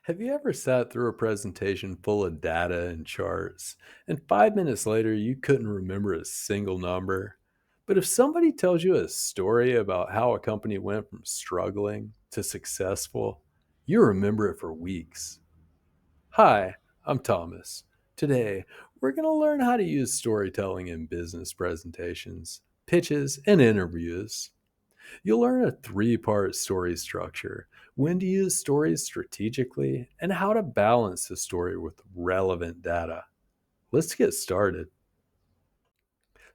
Have you ever sat through a presentation full of data and charts, and 5 minutes later you couldn't remember a single number? But if somebody tells you a story about how a company went from struggling to successful, you remember it for weeks. Hi, I'm Thomas. Today, we're going to learn how to use storytelling in business presentations, pitches, and interviews. You'll learn a three-part story structure, when to use stories strategically, and how to balance the story with relevant data. Let's get started.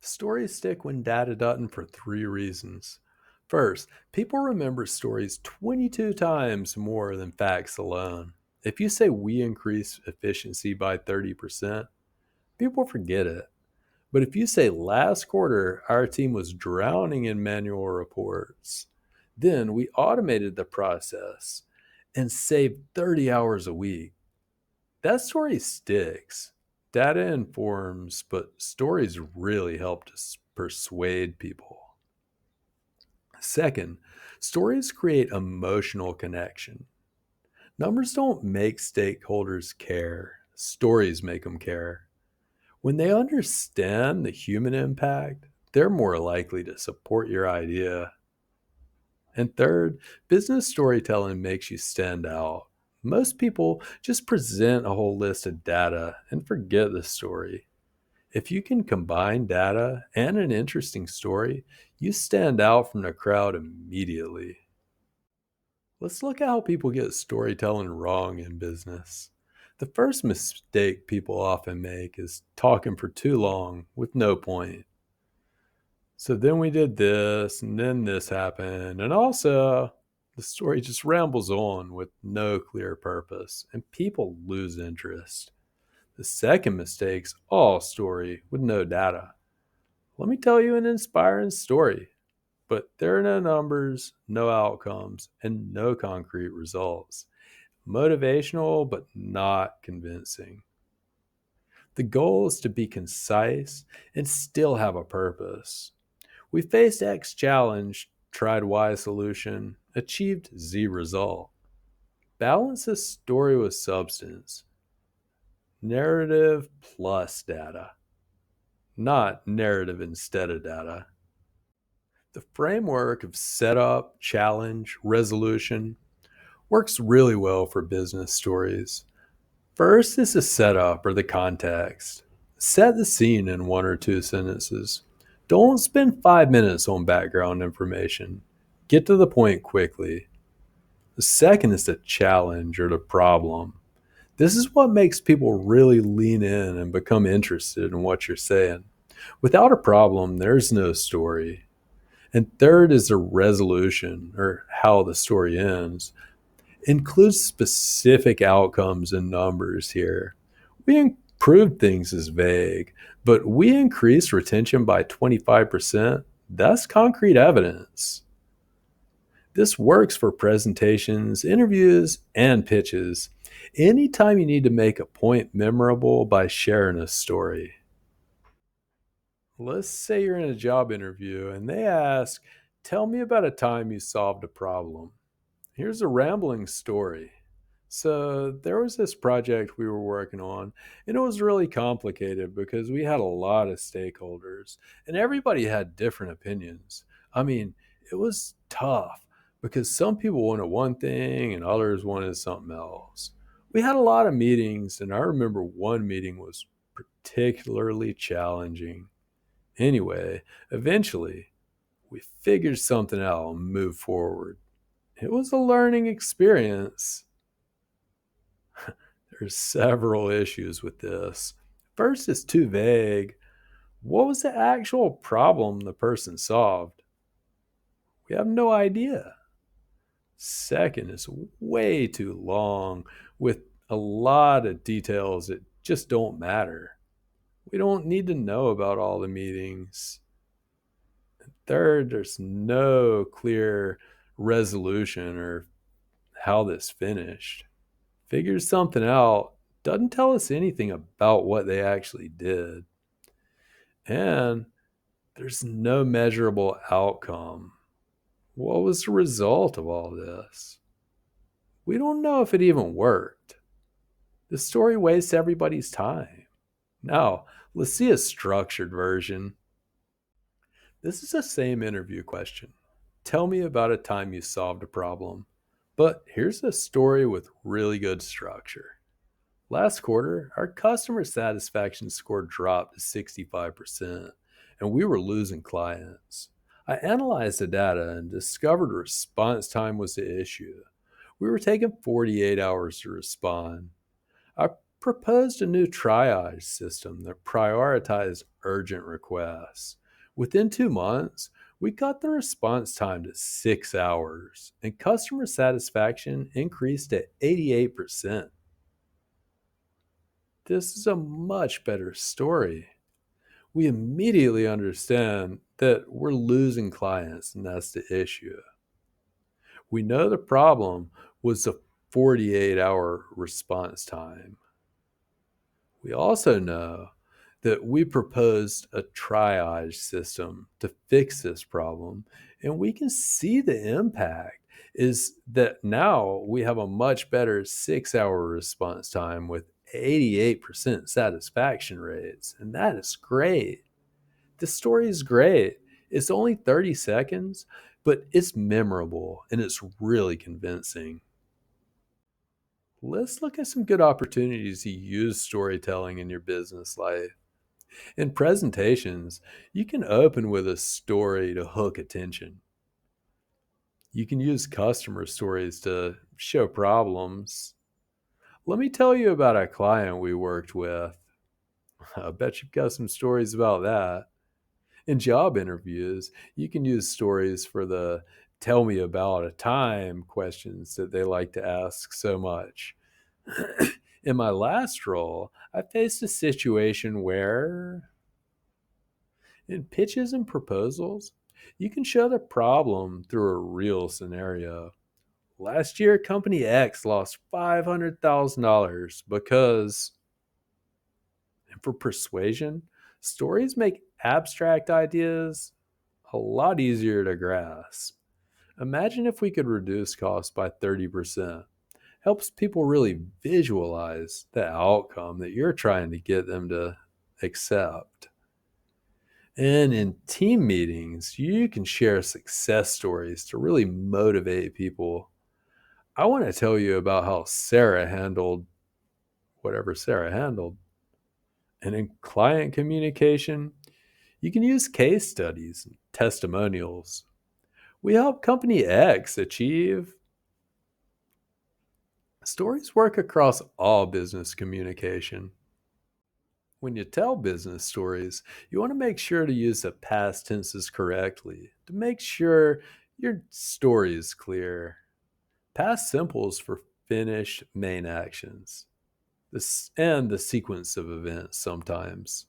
Stories stick when data doesn't for three reasons. First, people remember stories 22 times more than facts alone. If you say we increased efficiency by 30%, people forget it. But if you say last quarter our team was drowning in manual reports, then we automated the process and saved 30 hours a week. That story sticks. Data informs, but stories really help to persuade people. Second, stories create emotional connection. Numbers don't make stakeholders care, stories make them care. When they understand the human impact, they're more likely to support your idea. And third, business storytelling makes you stand out. Most people just present a whole list of data and forget the story. If you can combine data and an interesting story, you stand out from the crowd immediately. Let's look at how people get storytelling wrong in business. The first mistake people often make is talking for too long with no point. So then we did this, and then this happened, and also the story just rambles on with no clear purpose, and people lose interest. The second mistake's all story with no data. Let me tell you an inspiring story, but there are no numbers, no outcomes, and no concrete results. Motivational, but not convincing. The goal is to be concise and still have a purpose. We faced X challenge, tried Y solution, achieved Z result. Balance the story with substance. Narrative plus data, not narrative instead of data. The framework of setup, challenge, resolution works really well for business stories. First is the setup or the context. Set the scene in one or two sentences. Don't spend 5 minutes on background information. Get to the point quickly. The second is the challenge or the problem. This is what makes people really lean in and become interested in what you're saying. Without a problem, there's no story. And third is the resolution or how the story ends. Includes specific outcomes and numbers here. We improved things as vague, but we increased retention by 25%. That's concrete evidence. This works for presentations, interviews, and pitches. Anytime you need to make a point memorable by sharing a story. Let's say you're in a job interview and they ask, tell me about a time you solved a problem. Here's a rambling story. So, there was this project we were working on, and it was really complicated because we had a lot of stakeholders, and everybody had different opinions. I mean, it was tough because some people wanted one thing and others wanted something else. We had a lot of meetings, and I remember one meeting was particularly challenging. Anyway, eventually, we figured something out and moved forward. It was a learning experience. There's several issues with this. First, it's too vague. What was the actual problem the person solved? We have no idea. Second, it's way too long with a lot of details that just don't matter. We don't need to know about all the meetings. Third, there's no clear resolution or how this finished. Figures something out, doesn't tell us anything about what they actually did. And there's no measurable outcome. What was the result of all this? We don't know if it even worked. The story wastes everybody's time. Now, let's see a structured version. This is the same interview question. Tell me about a time you solved a problem. But here's a story with really good structure. Last quarter, our customer satisfaction score dropped to 65%, and we were losing clients. I analyzed the data and discovered response time was the issue. We were taking 48 hours to respond. I proposed a new triage system that prioritized urgent requests. Within 2 months, we got the response time to 6 hours, and customer satisfaction increased to 88%. This is a much better story. We immediately understand that we're losing clients, and that's the issue. We know the problem was the 48-hour response time. We also know that we proposed a triage system to fix this problem, and we can see the impact is that now we have a much better 6 hour response time with 88% satisfaction rates, and that is great. The story is great. It's only 30 seconds, but it's memorable and it's really convincing. Let's look at some good opportunities to use storytelling in your business life. In presentations, you can open with a story to hook attention. You can use customer stories to show problems. Let me tell you about a client we worked with. I bet you've got some stories about that. In job interviews, you can use stories for the tell me about a time questions that they like to ask so much. In my last role, I faced a situation where, in pitches and proposals, you can show the problem through a real scenario. Last year, Company X lost $500,000 because, and for persuasion, stories make abstract ideas a lot easier to grasp. Imagine if we could reduce costs by 30%. Helps people really visualize the outcome that you're trying to get them to accept. And in team meetings, you can share success stories to really motivate people. I want to tell you about how Sarah handled whatever Sarah handled. And in client communication, you can use case studies and testimonials. We help Company X achieve. Stories work across all business communication. When you tell business stories, you want to make sure to use the past tenses correctly to make sure your story is clear. Past simples for finished main actions. This and the sequence of events sometimes.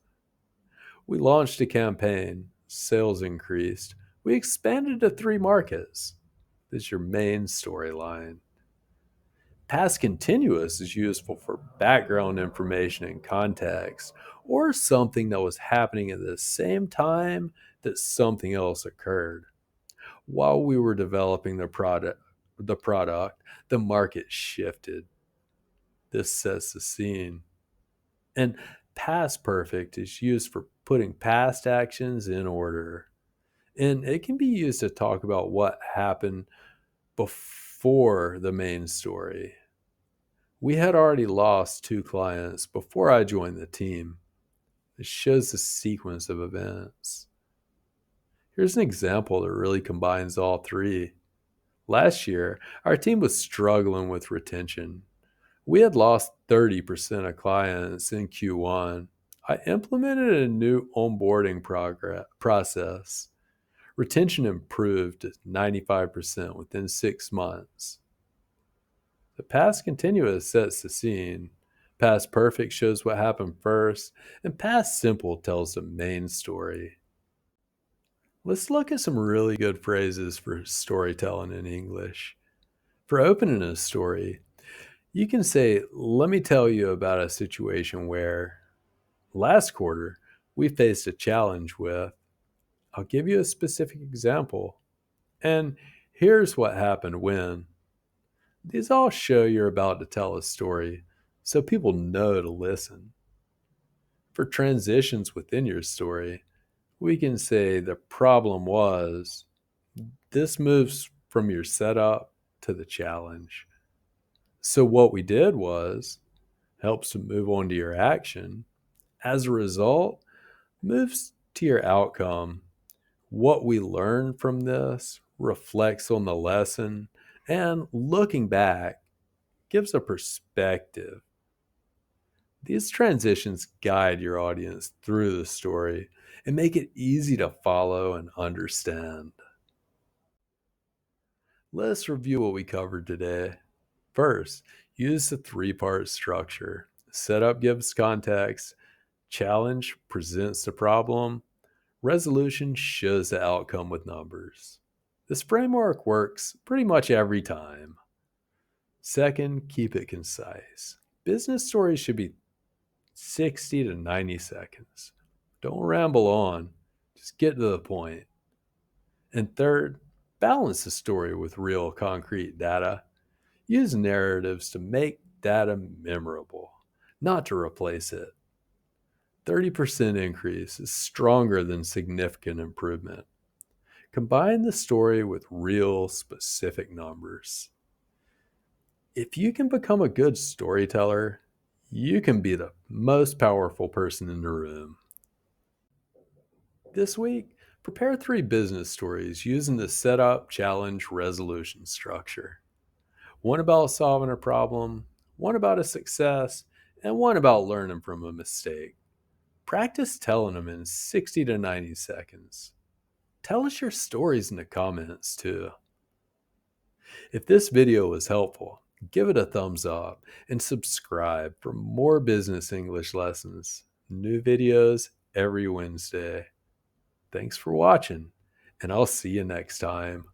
We launched a campaign, sales increased. We expanded to 3 markets. This is your main storyline. Past continuous is useful for background information and context, or something that was happening at the same time that something else occurred. While we were developing the market shifted. This sets the scene. And past perfect is used for putting past actions in order. And it can be used to talk about what happened before the main story. We had already lost 2 clients before I joined the team. It shows the sequence of events. Here's an example that really combines all three. Last year, our team was struggling with retention. We had lost 30% of clients in Q1. I implemented a new onboarding process. Retention improved to 95% within 6 months. The past continuous sets the scene. Past perfect shows what happened first, and past simple tells the main story. Let's look at some really good phrases for storytelling in English. For opening a story, you can say, let me tell you about a situation where last quarter we faced a challenge with. I'll give you a specific example. And here's what happened when. These all show you're about to tell a story, so people know to listen. For transitions within your story, we can say the problem was. This moves from your setup to the challenge. So, what we did was helps to move on to your action. As a result, moves to your outcome. What we learn from this reflects on the lesson, and looking back gives a perspective. These transitions guide your audience through the story and make it easy to follow and understand. Let's review what we covered today. First, use the three-part structure. Setup gives context, challenge presents the problem, resolution shows the outcome with numbers. This framework works pretty much every time. Second, keep it concise. Business stories should be 60 to 90 seconds. Don't ramble on, just get to the point. And third, balance the story with real concrete data. Use narratives to make data memorable, not to replace it. 30% increase is stronger than significant improvement. Combine the story with real specific numbers. If you can become a good storyteller, you can be the most powerful person in the room. This week, prepare 3 business stories using the setup, challenge, resolution structure. One about solving a problem, one about a success, and one about learning from a mistake. Practice telling them in 60 to 90 seconds. Tell us your stories in the comments too. If this video was helpful, give it a thumbs up and subscribe for more business English lessons. New videos every Wednesday. Thanks for watching, and I'll see you next time.